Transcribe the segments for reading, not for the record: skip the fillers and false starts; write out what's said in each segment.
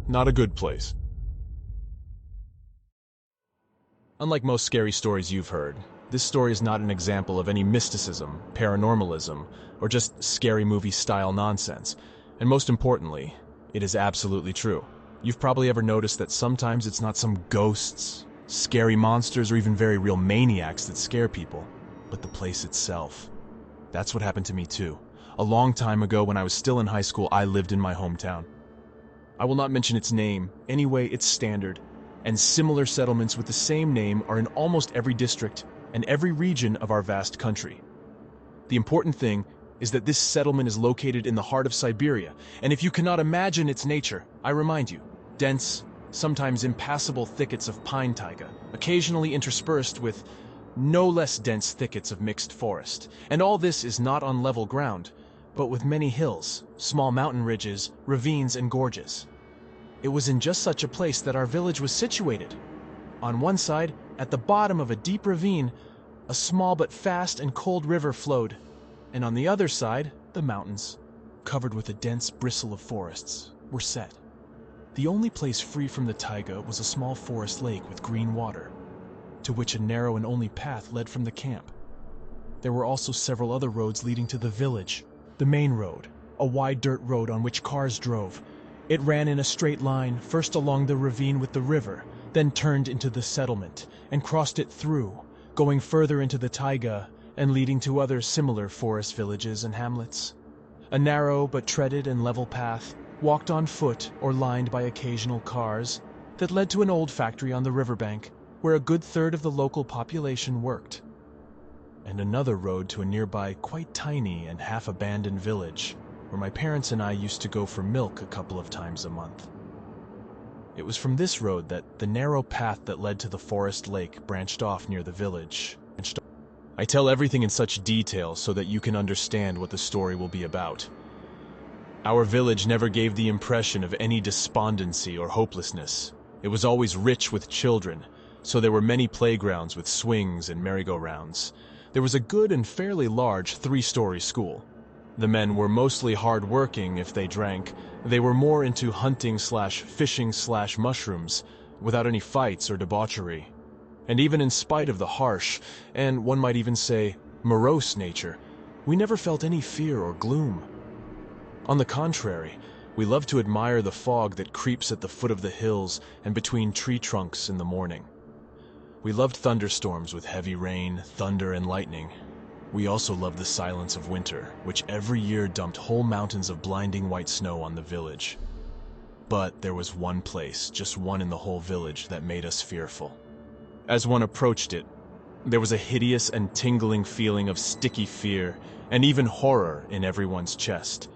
Not a good place. Unlike most scary stories you've heard, this story is not an example of any mysticism, paranormalism, or just scary movie-style nonsense. And most importantly, it is absolutely true. You've probably ever noticed that sometimes it's not some ghosts, scary monsters, or even very real maniacs that scare people, but the place itself. That's what happened to me too. A long time ago, when I was still in high school, I lived in my hometown. I will not mention its name. Anyway, it's standard, and similar settlements with the same name are in almost every district and every region of our vast country. The important thing is that this settlement is located in the heart of Siberia, and if you cannot imagine its nature, I remind you, dense, sometimes impassable thickets of pine taiga, occasionally interspersed with no less dense thickets of mixed forest. And all this is not on level ground, but with many hills, small mountain ridges, ravines, and gorges. It was in just such a place that our village was situated. On one side, at the bottom of a deep ravine, a small but fast and cold river flowed, and on the other side, the mountains, covered with a dense bristle of forests, were set. The only place free from the taiga was a small forest lake with green water, to which a narrow and only path led from the camp. There were also several other roads leading to the village. The main road, a wide dirt road on which cars drove. It ran in a straight line, first along the ravine with the river, then turned into the settlement, and crossed it through, going further into the taiga and leading to other similar forest villages and hamlets. A narrow but treaded and level path, walked on foot or lined by occasional cars, that led to an old factory on the riverbank, where a good third of the local population worked. And another road to a nearby, quite tiny and half-abandoned village, where my parents and I used to go for milk a couple of times a month. It was from this road that the narrow path that led to the forest lake branched off near the village. I tell everything in such detail so that you can understand what the story will be about. Our village never gave the impression of any despondency or hopelessness. It was always rich with children, so there were many playgrounds with swings and merry-go-rounds. There was a good and fairly large 3-story school. The men were mostly hard-working if they drank. They were more into hunting/fishing/mushrooms, without any fights or debauchery. And even in spite of the harsh, and one might even say, morose nature, we never felt any fear or gloom. On the contrary, we loved to admire the fog that creeps at the foot of the hills and between tree trunks in the morning. We loved thunderstorms with heavy rain, thunder, and lightning. We also loved the silence of winter, which every year dumped whole mountains of blinding white snow on the village. But there was one place, just one in the whole village, that made us fearful. As one approached it, there was a hideous and tingling feeling of sticky fear and even horror in everyone's chest,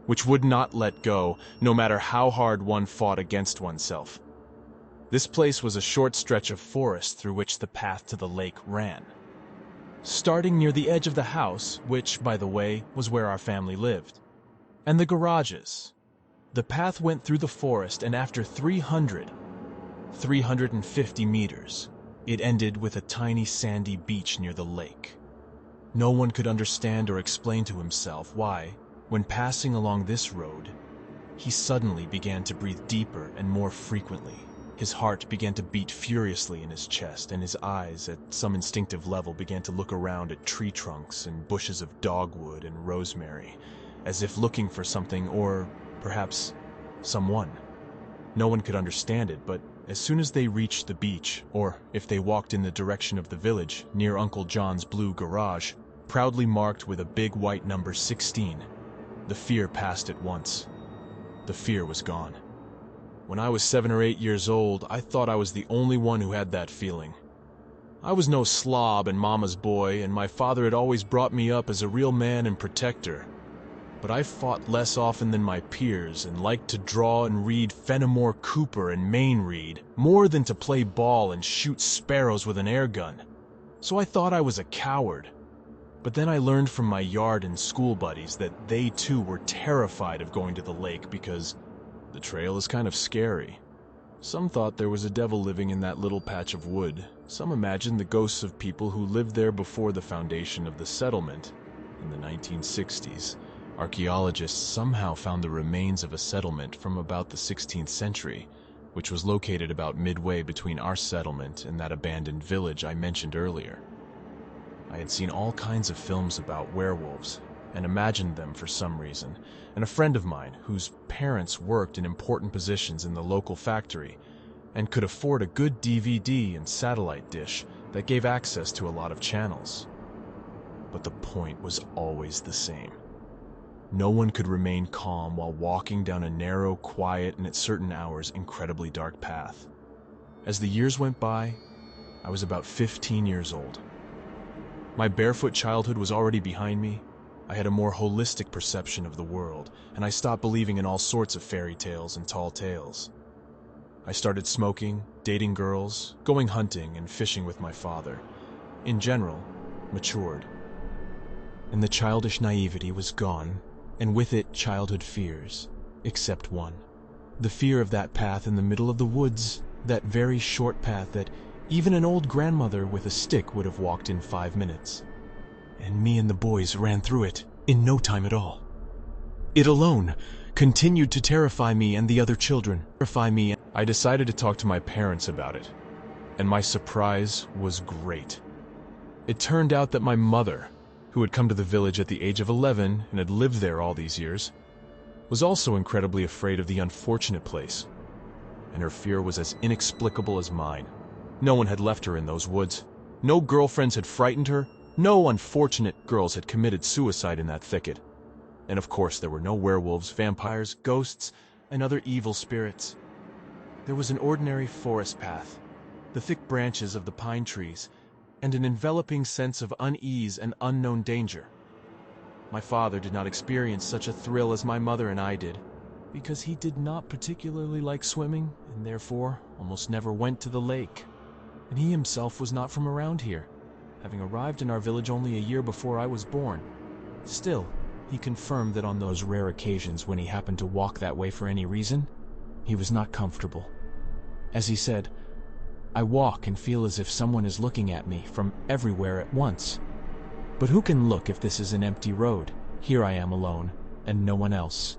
which would not let go, no matter how hard one fought against oneself. This place was a short stretch of forest through which the path to the lake ran. Starting near the edge of the house, which, by the way, was where our family lived, and the garages, the path went through the forest, and after 350 meters, it ended with a tiny sandy beach near the lake. No one could understand or explain to himself why, when passing along this road, he suddenly began to breathe deeper and more frequently. His heart began to beat furiously in his chest, and his eyes, at some instinctive level, began to look around at tree trunks and bushes of dogwood and rosemary, as if looking for something, or perhaps someone. No one could understand it, but as soon as they reached the beach, or if they walked in the direction of the village, near Uncle John's blue garage, proudly marked with a big white number 16, the fear passed at once. The fear was gone. When I was 7 or 8 years old, I thought I was the only one who had that feeling. I was no slob and mama's boy, and my father had always brought me up as a real man and protector. But I fought less often than my peers and liked to draw and read Fenimore Cooper and Mayne Reid, more than to play ball and shoot sparrows with an air gun. So I thought I was a coward. But then I learned from my yard and school buddies that they too were terrified of going to the lake because the trail is kind of scary. Some thought there was a devil living in that little patch of wood. Some imagined the ghosts of people who lived there before the foundation of the settlement. In the 1960s, archaeologists somehow found the remains of a settlement from about the 16th century, which was located about midway between our settlement and that abandoned village I mentioned earlier. I had seen all kinds of films about werewolves and imagined them for some reason, and a friend of mine, whose parents worked in important positions in the local factory and could afford a good DVD and satellite dish that gave access to a lot of channels. But the point was always the same. No one could remain calm while walking down a narrow, quiet, and at certain hours incredibly dark path. As the years went by, I was about 15 years old. My barefoot childhood was already behind me. I had a more holistic perception of the world, and I stopped believing in all sorts of fairy tales and tall tales. I started smoking, dating girls, going hunting and fishing with my father. In general, matured. And the childish naivety was gone, and with it childhood fears, except one. The fear of that path in the middle of the woods, that very short path that even an old grandmother with a stick would have walked in 5 minutes. And me and the boys ran through it in no time at all. It alone continued to terrify me and the other children. I decided to talk to my parents about it, and my surprise was great. It turned out that my mother, who had come to the village at the age of 11 and had lived there all these years, was also incredibly afraid of the unfortunate place, and her fear was as inexplicable as mine. No one had left her in those woods. No girlfriends had frightened her. No unfortunate girls had committed suicide in that thicket. And of course there were no werewolves, vampires, ghosts, and other evil spirits. There was an ordinary forest path, the thick branches of the pine trees, and an enveloping sense of unease and unknown danger. My father did not experience such a thrill as my mother and I did, because he did not particularly like swimming, and therefore almost never went to the lake. And he himself was not from around here, having arrived in our village only a year before I was born. Still, he confirmed that on those rare occasions when he happened to walk that way for any reason, he was not comfortable. As he said, "I walk and feel as if someone is looking at me from everywhere at once. But who can look if this is an empty road? Here I am alone, and no one else."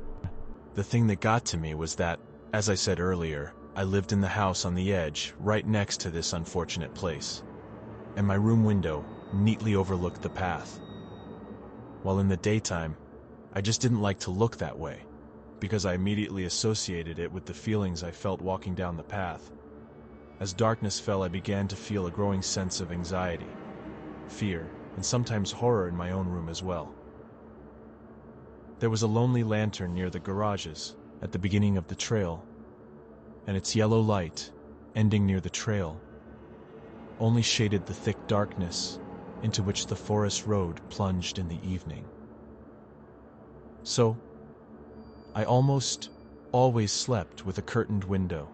The thing that got to me was that, as I said earlier, I lived in the house on the edge, right next to this unfortunate place, and my room window neatly overlooked the path. While in the daytime, I just didn't like to look that way, because I immediately associated it with the feelings I felt walking down the path. As darkness fell, I began to feel a growing sense of anxiety, fear, and sometimes horror in my own room as well. There was a lonely lantern near the garages at the beginning of the trail, and its yellow light, ending near the trail, only shaded the thick darkness into which the forest road plunged in the evening. So, I almost always slept with a curtained window,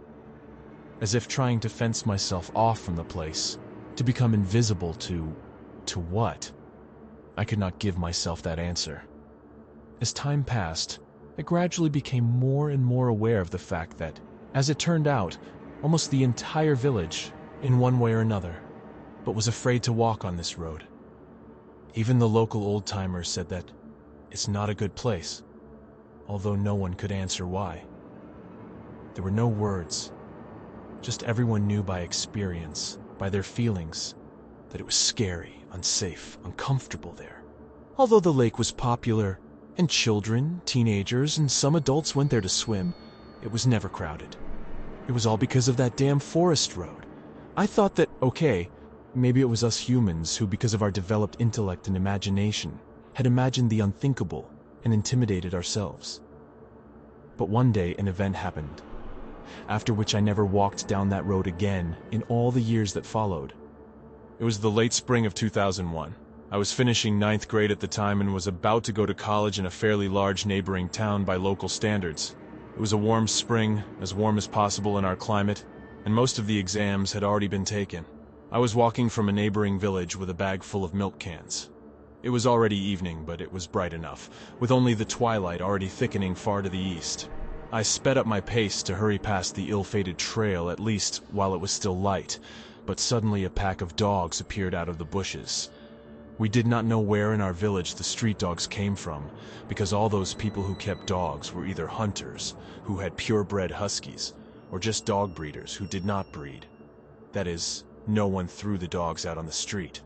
as if trying to fence myself off from the place, to become invisible to what? I could not give myself that answer. As time passed, I gradually became more and more aware of the fact that, as it turned out, almost the entire village, in one way or another, but was afraid to walk on this road. Even the local old-timers said that it's not a good place, although no one could answer why. There were no words, just everyone knew by experience, by their feelings, that it was scary, unsafe, uncomfortable there. Although the lake was popular, and children, teenagers, and some adults went there to swim, it was never crowded. It was all because of that damn forest road. I thought that, okay, maybe it was us humans who, because of our developed intellect and imagination, had imagined the unthinkable and intimidated ourselves. But one day an event happened, after which I never walked down that road again in all the years that followed. It was the late spring of 2001. I was finishing 9th grade at the time and was about to go to college in a fairly large neighboring town by local standards. It was a warm spring, as warm as possible in our climate, and most of the exams had already been taken. I was walking from a neighboring village with a bag full of milk cans. It was already evening, but it was bright enough, with only the twilight already thickening far to the east. I sped up my pace to hurry past the ill-fated trail, at least while it was still light, but suddenly a pack of dogs appeared out of the bushes. We did not know where in our village the street dogs came from, because all those people who kept dogs were either hunters, who had purebred huskies, or just dog breeders who did not breed. That is, no one threw the dogs out on the street.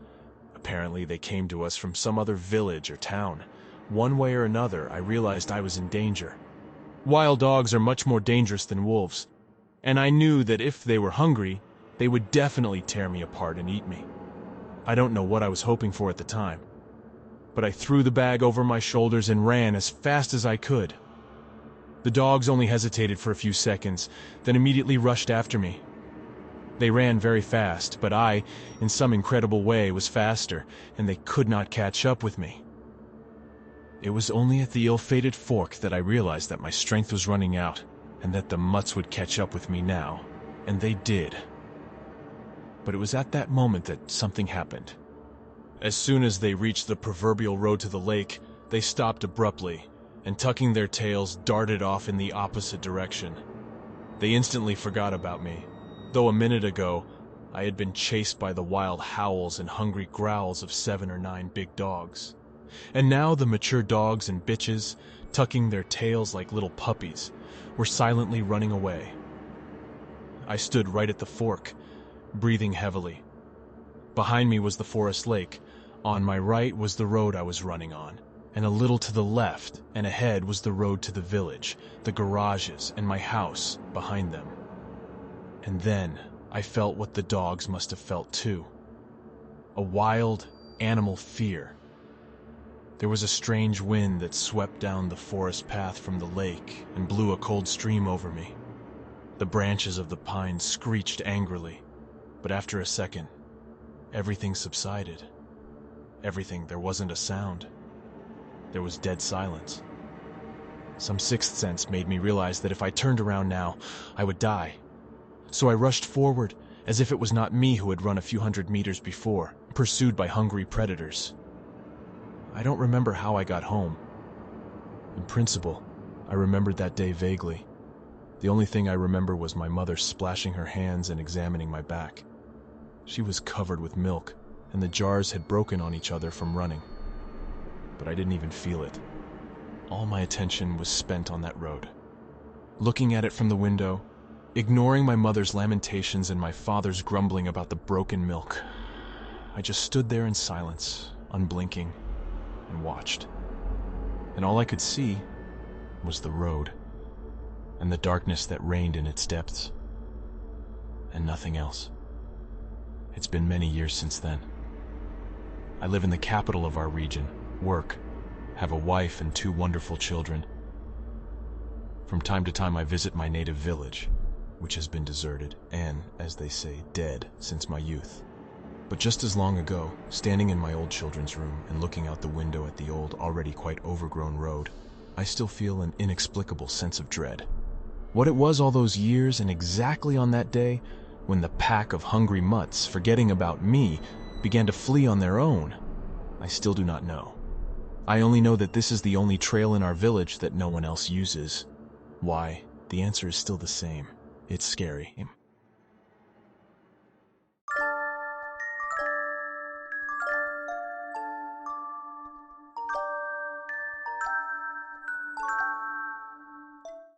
Apparently they came to us from some other village or town. One way or another, I realized I was in danger. Wild dogs are much more dangerous than wolves, and I knew that if they were hungry, they would definitely tear me apart and eat me. I don't know what I was hoping for at the time, but I threw the bag over my shoulders and ran as fast as I could. The dogs only hesitated for a few seconds, then immediately rushed after me. They ran very fast, but I, in some incredible way, was faster, and they could not catch up with me. It was only at the ill-fated fork that I realized that my strength was running out, and that the mutts would catch up with me now, and they did. But it was at that moment that something happened. As soon as they reached the proverbial road to the lake, they stopped abruptly, and tucking their tails, darted off in the opposite direction. They instantly forgot about me, though a minute ago, I had been chased by the wild howls and hungry growls of 7 or 9 big dogs. And now the mature dogs and bitches, tucking their tails like little puppies, were silently running away. I stood right at the fork, breathing heavily. Behind me was the forest lake. On my right was the road I was running on, and a little to the left and ahead was the road to the village, the garages, and my house behind them. And then I felt what the dogs must have felt too. A wild, animal fear. There was a strange wind that swept down the forest path from the lake and blew a cold stream over me. The branches of the pines screeched angrily, but after a second, everything subsided. There wasn't a sound. There was dead silence. Some sixth sense made me realize that if I turned around now, I would die. So I rushed forward, as if it was not me who had run a few hundred meters before, pursued by hungry predators. I don't remember how I got home. In principle, I remembered that day vaguely. The only thing I remember was my mother splashing her hands and examining my back. She was covered with milk, and the jars had broken on each other from running. But I didn't even feel it. All my attention was spent on that road. Looking at it from the window, ignoring my mother's lamentations and my father's grumbling about the broken milk, I just stood there in silence, unblinking, and watched. And all I could see was the road, and the darkness that reigned in its depths, and nothing else. It's been many years since then. I live in the capital of our region, work, have a wife and 2 wonderful children. From time to time I visit my native village, which has been deserted and, as they say, dead since my youth. But just as long ago, standing in my old children's room and looking out the window at the old, already quite overgrown road, I still feel an inexplicable sense of dread. What it was all those years and exactly on that day, when the pack of hungry mutts, forgetting about me, began to flee on their own, I still do not know. I only know that this is the only trail in our village that no one else uses. Why? The answer is still the same. It's scary.